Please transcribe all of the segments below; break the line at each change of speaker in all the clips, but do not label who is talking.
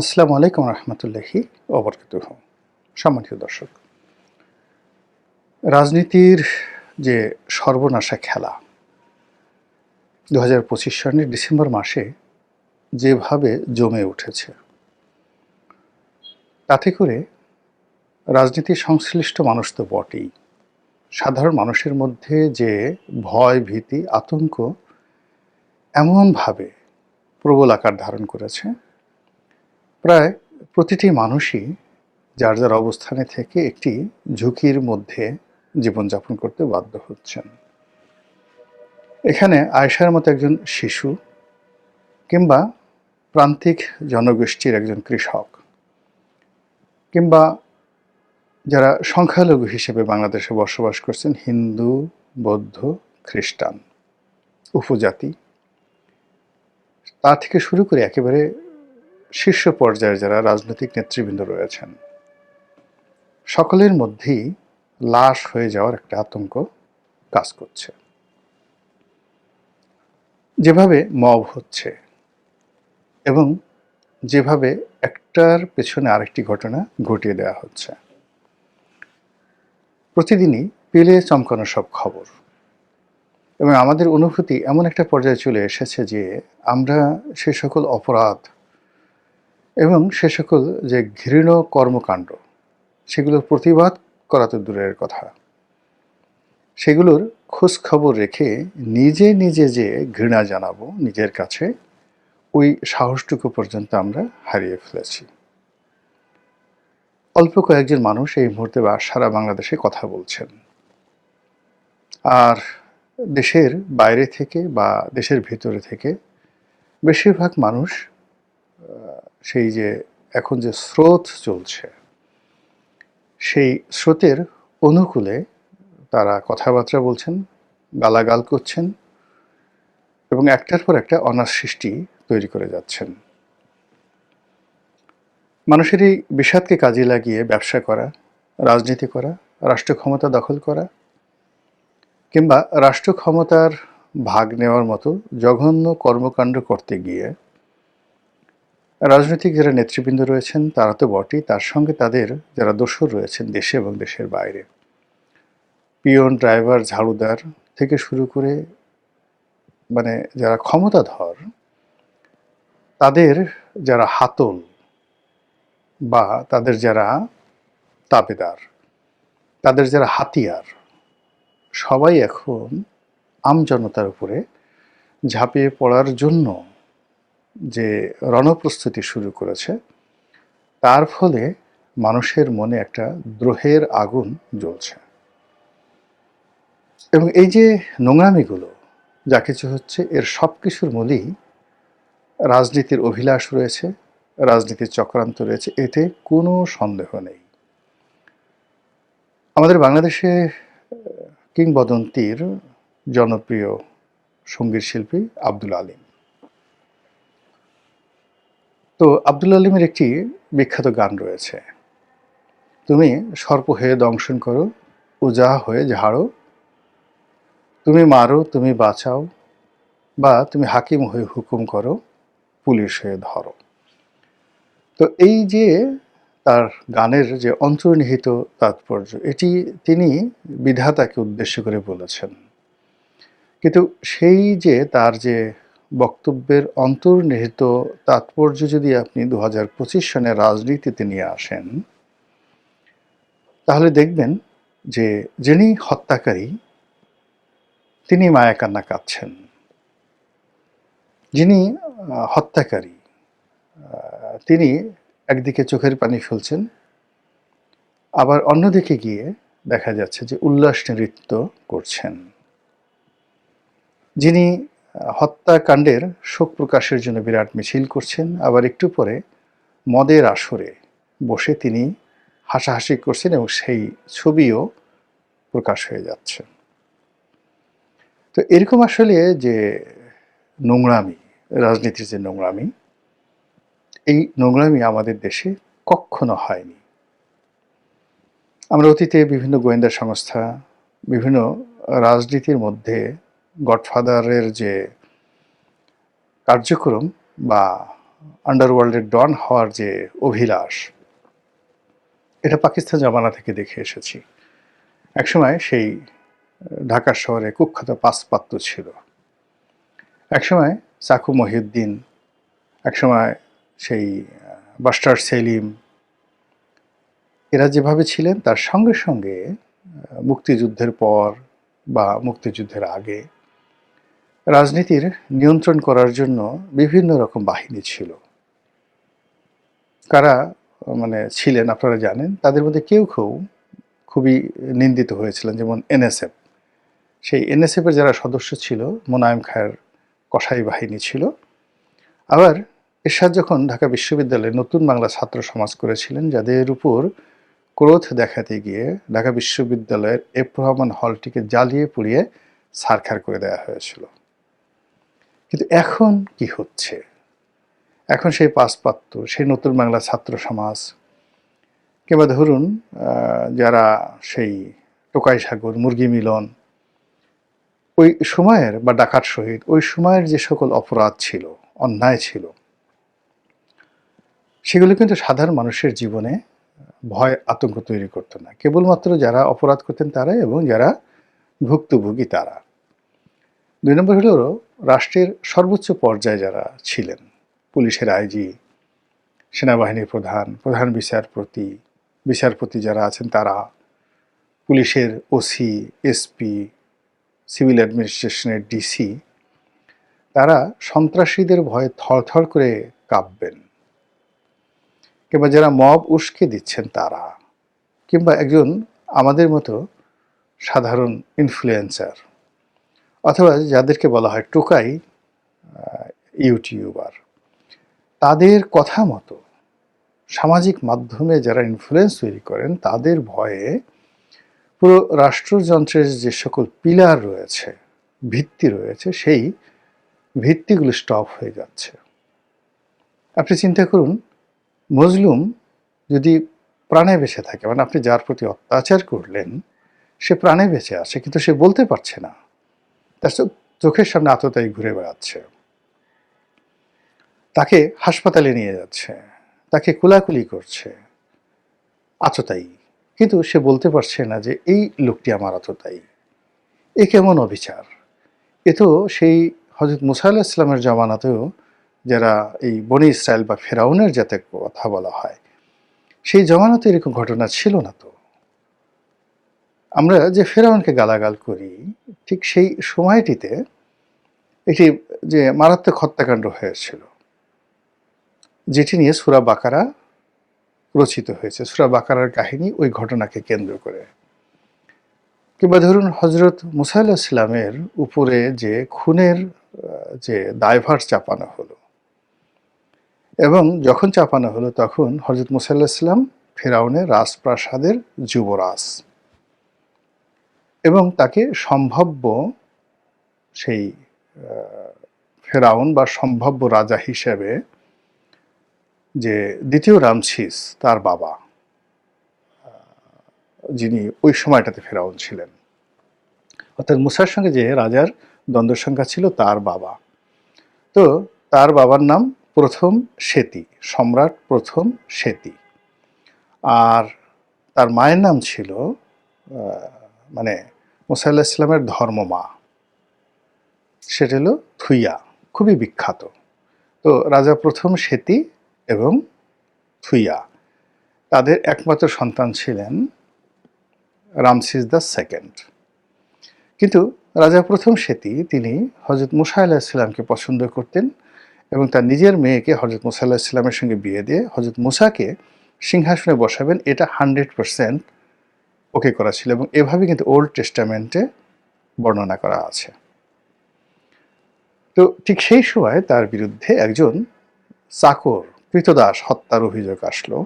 আসসালামু আলাইকুম রহমতুল্লাহি ওবরকাতুহ। সম্মানিত দর্শক, রাজনীতির যে সর্বনাশা খেলা ২০২৫ সনের ডিসেম্বর মাসে যেভাবে জমে উঠেছে, তাতে করে রাজনীতি সংশ্লিষ্ট মানুষ তো বটেই, সাধারণ মানুষের মধ্যে যে ভয়, ভীতি, আতঙ্ক এমনভাবে প্রবল আকার ধারণ করেছে, প্রায় প্রতিটি মানুষই যার যার অবস্থানে থেকে একটি ঝুঁকির মধ্যে জীবনযাপন করতে বাধ্য হচ্ছেন। এখানে আয়েশার মতো একজন শিশু কিংবা প্রান্তিক জনগোষ্ঠীর একজন কৃষক কিংবা যারা সংখ্যালঘু হিসেবে বাংলাদেশে বসবাস করছেন, হিন্দু, বৌদ্ধ, খ্রিস্টান, উপজাতি, তা থেকে শুরু করে একেবারে শীর্ষ পর্যায়ে যারা রাজনৈতিক নেতৃবৃন্দ রয়েছেন, সকলের মধ্যেই লাশ হয়ে যাওয়ার একটা আতঙ্ক কাজ করছে। যেভাবে মব হচ্ছে এবং যেভাবে একটার পেছনে আরেকটি ঘটনা ঘটিয়ে দেওয়া হচ্ছে, প্রতিদিনই পেলে চমকানো সব খবর, এবং আমাদের অনুভূতি এমন একটা পর্যায়ে চলে এসেছে যে আমরা সে সকল অপরাধ এবং সে সকল যে ঘৃণ্য কর্মকাণ্ড, সেগুলোর প্রতিবাদ করা তো দূরের কথা, সেগুলোর খোঁজ খবর রেখে নিজে নিজে যে ঘৃণা জানাবো নিজের কাছে, ওই সাহসটুকু পর্যন্ত আমরা হারিয়ে ফেলেছি। অল্প কয়েকজন মানুষ এই মুহূর্তে বা সারা বাংলাদেশে কথা বলছেন, আর দেশের বাইরে থেকে বা দেশের ভিতরে থেকে বেশিরভাগ মানুষ সেই যে এখন যে স্রোত চলছে, সেই স্রোতের অনুকূলে তারা কথাবার্তা বলছেন, গালাগাল করছেন এবং একটার পর একটা অনার সৃষ্টি তৈরি করে যাচ্ছেন। মানুষের এই বিষাদকে কাজে লাগিয়ে ব্যবসা করা, রাজনীতি করা, রাষ্ট্র ক্ষমতা দখল করা কিংবা রাষ্ট্র ক্ষমতার ভাগ নেওয়ার মতো জঘন্য কর্মকাণ্ড করতে গিয়ে রাজনৈতিক যারা নেতৃবৃন্দ রয়েছেন তারা তো বটেই, তার সঙ্গে তাদের যারা দোসর রয়েছেন দেশে এবং দেশের বাইরে, পিয়ন, ড্রাইভার, ঝাড়ুদার থেকে শুরু করে মানে যারা ক্ষমতাধর, তাদের যারা হাতল বা তাদের যারা তাবেদার, তাদের যারা হাতিয়ার, সবাই এখন আমজনতার উপরে ঝাঁপিয়ে পড়ার জন্য যে রণপ্রস্তুতি শুরু করেছে, তার ফলে মানুষের মনে একটা দ্রোহের আগুন জ্বলছে। এবং এই যে নোংরামিগুলো যা কিছু হচ্ছে, এর সব কিছুর মূলেই রাজনীতির অভিলাষ রয়েছে, রাজনীতির চক্রান্ত রয়েছে, এতে কোনো সন্দেহ নেই। আমাদের বাংলাদেশে কিংবদন্তির জনপ্রিয় সঙ্গীত শিল্পী আব্দুল আলিম, তো আব্দুল আলিমের একটি বিখ্যাত গান রয়েছে, তুমি সর্প হয়ে দংশন করো, উজা হয়ে ঝাড়ো, তুমি মারো, তুমি বাঁচাও, বা তুমি হাকিম হয়ে হুকুম করো, পুলিশ হয়ে ধরো। তো এই যে তার গানের যে অন্তর্নিহিত তাৎপর্য, এটি তিনি বিধাতাকে উদ্দেশ্য করে বলেছেন, কিন্তু সেই যে তার যে বক্তব্যের অন্তর্নিহিত তাৎপর্য যদি আপনি ২০২৫ সনের রাজনীতিতে নিয়ে আসেন, তাহলে দেখবেন যে যিনি হত্যাকারী তিনি মায়া কান্না কাঁদছেন, যিনি হত্যাকারী তিনি একদিকে চোখের পানি ফেলছেন, আবার অন্যদিকে গিয়ে দেখা যাচ্ছে যে উল্লাস নৃত্য করছেন। যিনি হত্যাকাণ্ডের শোক প্রকাশের জন্য বিরাট মিছিল করছেন, আবার একটু পরে মদের আসরে বসে তিনি হাসাহাসি করছেন এবং সেই ছবিও প্রকাশ হয়ে যাচ্ছে। তো এরকম আসলে যে নোংরামি, রাজনীতির যে নোংরামি, এই নোংরামি আমাদের দেশে কখনো হয়নি। আমরা অতীতে বিভিন্ন গোয়েন্দা সংস্থা, বিভিন্ন রাজনীতির মধ্যে গডফাদারের যে কার্যক্রম বা আন্ডারওয়ার্ল্ডের ডন হওয়ার যে অভিলাষ, এটা পাকিস্তান জামানা থেকে দেখে এসেছি। একসময় সেই ঢাকা শহরে কুখ্যাত পাঁচপাত্র ছিল, একসময় চাকু মহিউদ্দিন, একসময় সেই বাস্টার সেলিম, এরা যেভাবে ছিলেন তার সঙ্গে সঙ্গে মুক্তিযুদ্ধের পর বা মুক্তিযুদ্ধের আগে রাজনীতির নিয়ন্ত্রণ করার জন্য বিভিন্ন রকম বাহিনী ছিল। কারা ছিলেন আপনারা জানেন। তাদের মধ্যে কেউ কেউ খুবই নিন্দিত হয়েছিলেন, যেমন এনএসএফ। সেই এনএসএফের যারা সদস্য ছিল, মোনায়েম খায়ের কসাই বাহিনী ছিল। আবার এরশাদ যখন ঢাকা বিশ্ববিদ্যালয়ে নতুন বাংলা ছাত্র সমাজ করেছিলেন, যাদের উপর ক্রোধ দেখাতে গিয়ে ঢাকা বিশ্ববিদ্যালয়ের এফ রহমান হলটিকে জ্বালিয়ে পুড়িয়ে ছারখার করে দেওয়া হয়েছিল। কিন্তু এখন কি হচ্ছে? এখন সেই পাঁচপাত্র, সেই নতুন বাংলা ছাত্র সমাজ, কিংবা ধরুন যারা সেই টোকাই সাগর, মুরগি মিলন, ওই সময়ের বা ডাকাত শহীদ, ওই সময়ের যে সকল অপরাধ ছিল, অন্যায় ছিল, সেগুলো কিন্তু সাধারণ মানুষের জীবনে ভয় আতঙ্ক তৈরি করতো না। কেবলমাত্র যারা অপরাধ করতেন তারাই, এবং যারা ভুক্তভোগী তারা। ২ নম্বর হলো রাষ্ট্রের সর্বোচ্চ পর্যায়ে যারা ছিলেন, পুলিশের আইজি, সেনাবাহিনীর প্রধান, প্রধান বিচারপতি, বিচারপতি যারা আছেন তারা, পুলিশের ওসি, এসপি, সিভিল অ্যাডমিনিস্ট্রেশনের ডিসি, তারা সন্ত্রাসীদের ভয়ে থরথর করে কাঁপবেন। কিংবা যারা মব উস্কে দিচ্ছেন তারা, কিংবা একজন আমাদের মতো সাধারণ ইনফ্লুয়েন্সার, অথবা যাদেরকে বলা হয় টোকাই ইউটিউবার, তাদের কথা মতো সামাজিক মাধ্যমে যারা ইনফ্লুয়েন্স তৈরি করেন, তাদের ভয়ে পুরো রাষ্ট্রযন্ত্রের যে সকল পিলার রয়েছে, ভিত্তি রয়েছে, সেই ভিত্তিগুলো স্টপ হয়ে যাচ্ছে। আপনি চিন্তা করুন, মজলুম যদি প্রাণে বেঁচে থাকে, আপনি যার প্রতি অত্যাচার করলেন সে প্রাণে বেঁচে আছে, কিন্তু সে বলতে পারছে না, তার চোখের সামনে আততায়ী ঘুরে বেড়াচ্ছে, তাকে হাসপাতালে নিয়ে যাচ্ছে, তাকে কোলাকুলি করছে আততায়ী, কিন্তু সে বলতে পারছে না যে এই লোকটি আমার আততায়ী। এ কেমন অবিচার! এ তো সেই হযরত মুসা আলাইহিস সালামের জামানাতেও যারা এই বনি ইসরায়েল বা ফেরাউনের যাতে কথা বলা হয়, সেই জামানাতে এরকম ঘটনা ছিল না। তো আমরা যে ফেরাউনকে গালাগাল করি, ঠিক সেই সময়টিতে একটি যে মারাত্মক হত্যাকাণ্ড হয়েছিল, যেটি নিয়ে সূরা বাকারা রচিত হয়েছে। সূরা বাকারার কাহিনী ওই ঘটনাকে কেন্দ্র করে। কিংবা ধরুন হযরত মুসা আলাইহিস সালামের উপরে যে খুনের যে দায়ভার চাপানো হলো, এবং যখন চাপানো হলো তখন হযরত মুসা আলাইহিস সালাম ফেরাউনের রাজপ্রাসাদের যুবরাজ, এবং তাকে সম্ভাব্য সেই ফেরাউন বা সম্ভাব্য রাজা হিসেবে যে দ্বিতীয় রামসিস, তার বাবা, যিনি ওই সময়টাতে ফেরাউন ছিলেন, অর্থাৎ মুসার সঙ্গে যে রাজার দ্বন্দ্ব সংখ্যা ছিল তার বাবা, তো তার বাবার নাম প্রথম সেতী, সম্রাট প্রথম সেতী, আর তার মায়ের নাম ছিল মুসা আলাইহিস সালামের ধর্মমা, সেটা হলো থুইয়া, খুবই বিখ্যাত। তো রাজা প্রথম সেতী এবং থুইয়া, তাদের একমাত্র সন্তান ছিলেন রামসিস দ্য সেকেন্ড। কিন্তু রাজা প্রথম সেতী তিনি হযরত মুসা আলাইহিস সালামকে পছন্দ করতেন, এবং তার নিজের মেয়েকে হযরত মুসা আলাইহিস সালামের সঙ্গে বিয়ে দিয়ে হযরত মুসাকে সিংহাসনে বসাবেন, এটা 100% ওকে করা ছিল, এবং এভাবে কিন্তু ওল্ড টেস্টামেন্টে বর্ণনা করা আছে। তো ঠিক সেই সময় তার বিরুদ্ধে একজন চাকর, কৃতদাস হত্যার অভিযোগ আসলো,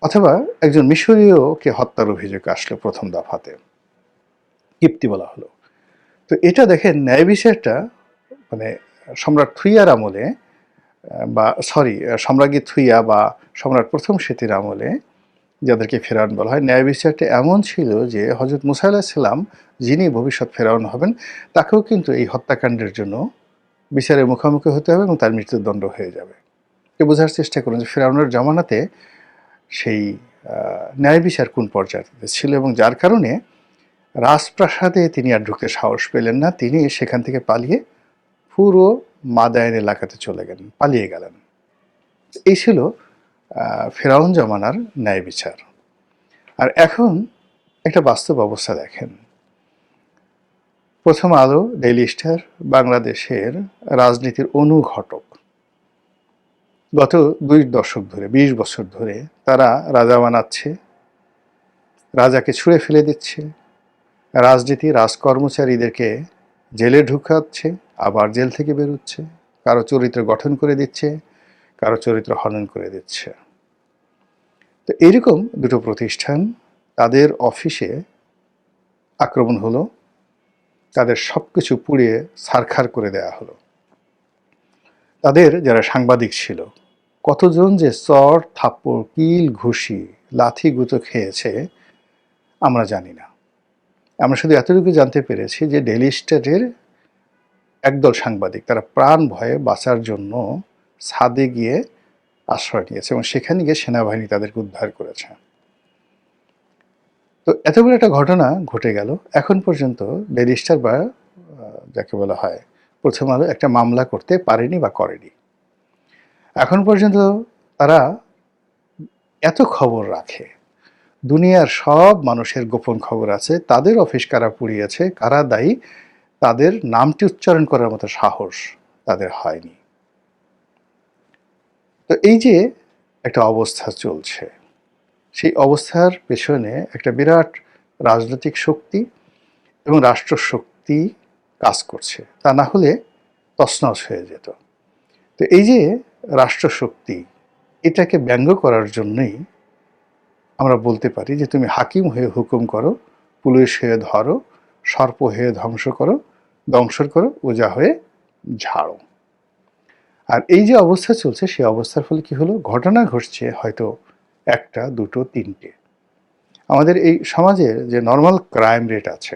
অথবা একজন মিশরীয়কে হত্যার অভিযোগ আসলো প্রথম দফাতে, কিপ্তি বলা হলো। তো এটা দেখেন, ন্যায় বিচারটা সম্রাট থুইয়ার আমলে, সম্রাজ্ঞী থুইয়া বা সম্রাট প্রথম সেতীর আমলে, যাদেরকে ফেরাউন বলা হয়, ন্যায় বিচারটা এমন ছিল যে হযরত মুসা আলাইহিস সালাম, যিনি ভবিষ্যৎ ফেরাউন হবেন, তাকেও কিন্তু এই হত্যাকাণ্ডের জন্য বিচারের মুখোমুখি হতে হবে এবং তার মৃত্যুদণ্ড হয়ে যাবে। বোঝার চেষ্টা করুন যে ফিরআউনের জামানাতে সেই ন্যায় বিচার কোন পর্যায়ে ছিল, এবং যার কারণে রাজপ্রাসাদে তিনি আর ঢুকতে সাহস পেলেন না। তিনি সেখান থেকে পালিয়ে পুরো মাদায়েন এলাকাতে চলে গেলেন, পালিয়ে গেলেন। এই ছিল ফেরাউন জমানার ন্যায় বিচার। আর এখন একটা বাস্তব অবস্থা দেখেন। প্রথম আলো, ডেইলি স্টার বাংলাদেশের রাজনীতির অনুঘটক। গত 2 দশক ধরে, 20 বছর ধরে তারা রাজা বানাচ্ছে, রাজাকে ছুঁড়ে ফেলে দিচ্ছে, রাজকর্মচারীদেরকে জেলে ঢুকাচ্ছে, আবার জেল থেকে বেরোচ্ছে, কারো চরিত্র গঠন করে দিচ্ছে, কারো চরিত্র হনন করে দিচ্ছে। তো এইরকম দুটো প্রতিষ্ঠান, তাদের অফিসে আক্রমণ হলো, তাদের সব কিছু পুড়িয়ে ছারখার করে দেয়া হলো। তাদের যারা সাংবাদিক ছিল, কতজন যে চর, থাপ্পড়, কিল, ঘুষি, লাথি গুঁতো খেয়েছে আমরা জানি না। আমরা শুধু এতটুকু জানতে পেরেছি যে ডেইলি স্টারের একদল সাংবাদিক তারা প্রাণ ভয়ে বাঁচার জন্য ছাদে গিয়ে আশ্রয় নিয়েছে, এবং সেখানে গিয়ে সেনাবাহিনী তাদেরকে উদ্ধার করেছে। তো এত বড় একটা ঘটনা ঘটে গেল, এখন পর্যন্ত ডেইলি স্টার বা যাকে বলা হয় প্রথম আলো একটা মামলা করতে পারেনি বা করেনি। এখন পর্যন্ত তারা এত খবর রাখে, দুনিয়ার সব মানুষের গোপন খবর আছে, তাদের অফিস কারা পুড়িয়েছে, কারা দায়ী, তাদের নামটি উচ্চারণ করার মতো সাহস তাদের হয়নি। তো এই যে একটা অবস্থা চলছে, সেই অবস্থার পেছনে একটা বিরাট রাজনৈতিক শক্তি এবং রাষ্ট্রশক্তি কাজ করছে, তা না হলে তছনছ হয়ে যেত। তো এই যে রাষ্ট্রশক্তি, এটাকে ব্যঙ্গ করার জন্যই আমরা বলতে পারি যে তুমি হাকিম হয়ে হুকুম করো, পুলিশ হয়ে ধরো, সর্প হয়ে ধ্বংস করো, দংশন করো, ওজা হয়ে ঝাড়ো। আর এই যে অবস্থা চলছে, সেই অবস্থার ফলে কি হলো, ঘটনা ঘটছে হয়তো 1টা, 2টো, 3টে। আমাদের এই সমাজের যে নর্মাল ক্রাইম রেট আছে,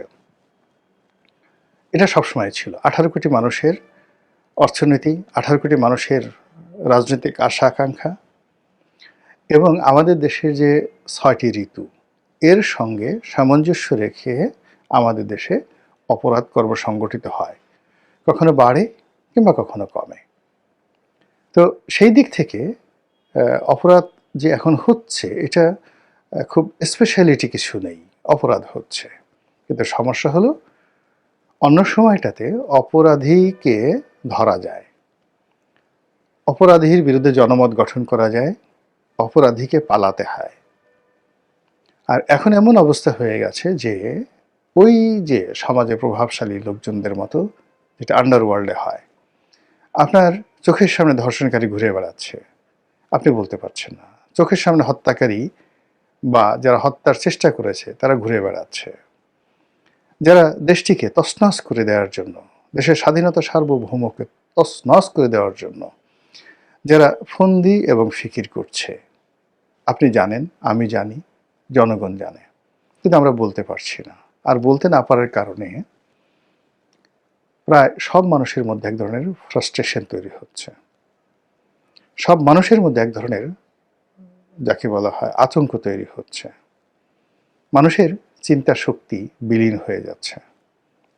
এটা সবসময় ছিল। 18 কোটি মানুষের অর্থনীতি, 18 কোটি মানুষের রাজনৈতিক আশা আকাঙ্ক্ষা, এবং আমাদের দেশের যে 6টি ঋতু, এর সঙ্গে সামঞ্জস্য রেখে আমাদের দেশে অপরাধ কর্ম সংগঠিত হয়, কখনো বাড়ে কিংবা কখনো কমে। তো সেই দিক থেকে অপরাধ যে এখন হচ্ছে, এটা খুব স্পেশালিটি কিছু নেই, অপরাধ হচ্ছে। কিন্তু সমস্যা হলো অন্য সময়টাতে অপরাধীকে ধরা যায়, অপরাধীর বিরুদ্ধে জনমত গঠন করা যায়, অপরাধীকে পালাতে হয়। আর এখন এমন অবস্থা হয়ে গেছে যে ওই যে সমাজে প্রভাবশালী লোকজনদের মতো, যেটা আন্ডারওয়ার্ল্ডে হয়, আপনার চোখের সামনে ধর্ষণকারী ঘুরে বেড়াচ্ছে, আপনি বলতে পারছেন না। চোখের সামনে হত্যাকারী বা যারা হত্যার চেষ্টা করেছে তারা ঘুরে বেড়াচ্ছে। যারা দেশটিকে তছনছ করে দেওয়ার জন্য, দেশের স্বাধীনতা সার্বভৌমকে তছনছ করে দেওয়ার জন্য যারা ফন্দি এবং ফিকির করছে, আপনি জানেন, আমি জানি, জনগণ জানে, কিন্তু আমরা বলতে পারছি না। আর বলতে না পারার কারণে প্রায় সব মানুষের মধ্যে এক ধরনের ফ্রাস্ট্রেশন তৈরি হচ্ছে। সব মানুষের মধ্যে এক ধরনের, যাকে বলা হয়, আতঙ্ক তৈরি হচ্ছে। মানুষের চিন্তা শক্তি বিলীন হয়ে যাচ্ছে।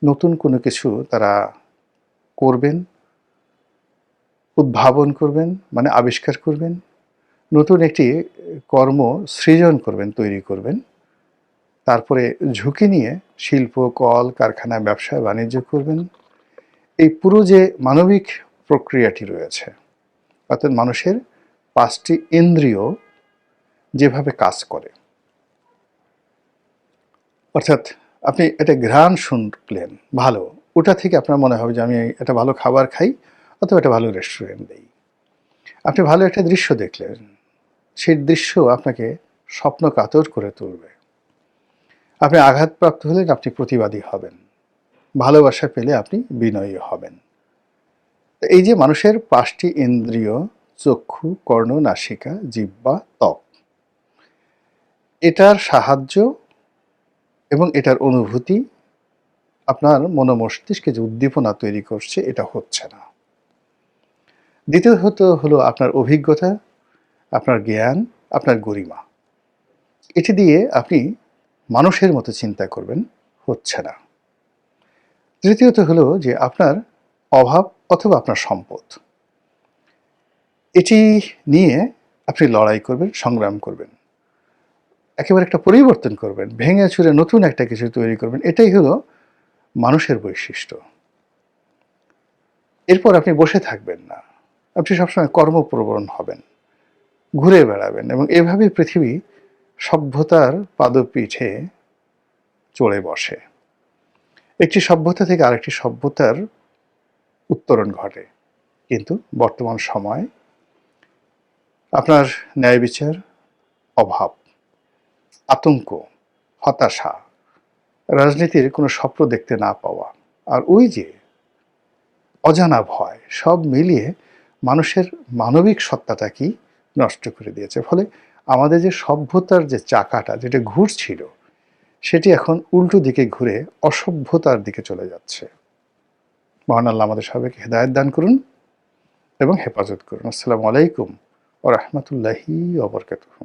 নতুন কোনো কিছু তারা করবেন, উদ্ভাবন করবেন, মানে আবিষ্কার করবেন, নতুন একটি কর্ম সৃজন করবেন, তৈরি করবেন, তারপরে ঝুঁকি নিয়ে শিল্প, কল কারখানা, ব্যবসা বাণিজ্য করবেন। এই পুরো যে মানবিক প্রক্রিয়াটি রয়েছে, অর্থাৎ মানুষের 5টি ইন্দ্রিয় যেভাবে কাজ করে, অর্থাৎ আপনি একটা ঘ্রাণ শুনলেন ভালো, ওটা থেকে আপনার মনে হবে যে আমি একটা ভালো খাবার খাই অথবা একটা ভালো রেস্টুরেন্ট দেই। আপনি ভালো একটা দৃশ্য দেখলেন, সেই দৃশ্য আপনাকে স্বপ্ন কাতর করে তুলবে। আপনি আঘাতপ্রাপ্ত হলেন, আপনি প্রতিবাদী হবেন। ভালোবাসা পেলে আপনি বিনয়ী হবেন। এই যে মানুষের 5টি ইন্দ্রিয়, চক্ষু, কর্ণ, নাসিকা, জিহ্বা, ত্বক, এটার সাহায্য এবং এটার অনুভূতি আপনার মনোমস্তিষ্কে যে উদ্দীপনা তৈরি করছে, এটা হচ্ছে না। দ্বিতীয়ত হলো আপনার অভিজ্ঞতা, আপনার জ্ঞান, আপনার গরিমা। এটি দিয়ে আপনি মানুষের মতো চিন্তা করবেন, হচ্ছে না। তৃতীয়ত হলো যে আপনার অভাব অথবা আপনার সম্পদ। এটি নিয়ে আপনি লড়াই করবেন, সংগ্রাম করবেন। একেবারে একটা পরিবর্তন করবেন, ভেঙে চুরে নতুন একটা কিছু তৈরি করবেন। এটাই হলো মানুষের বৈশিষ্ট্য। এরপর আপনি বসে থাকবেন না। আপনি সবসময় কর্মপ্রবণ হবেন, ঘুরে বেড়াবেন এবং এভাবেই পৃথিবী সভ্যতার পাদপীঠে চড়ে বসে। একটি সভ্যতা থেকে আরেকটি সভ্যতার উত্তরণ ঘটে। কিন্তু বর্তমান সময় আপনার ন্যায় বিচার, অভাব, আতঙ্ক, হতাশা, রাজনীতির কোনো স্বপ্ন দেখতে না পাওয়া, আর ওই যে অজানা ভয়, সব মিলিয়ে মানুষের মানবিক সত্তাটাকেই নষ্ট করে দিয়েছে। ফলে আমাদের যে সভ্যতার যে চাকাটা যেটা ঘুরছিল, সেটি এখন উল্টো দিকে ঘুরে অসভ্যতার দিকে চলে যাচ্ছে। মহান আল্লাহ আমাদের সবাইকে হেদায়েত দান করুন এবং হেফাজত করুন। আসসালামু আলাইকুম ওয়া রাহমাতুল্লাহি ওয়া বারাকাতুহু।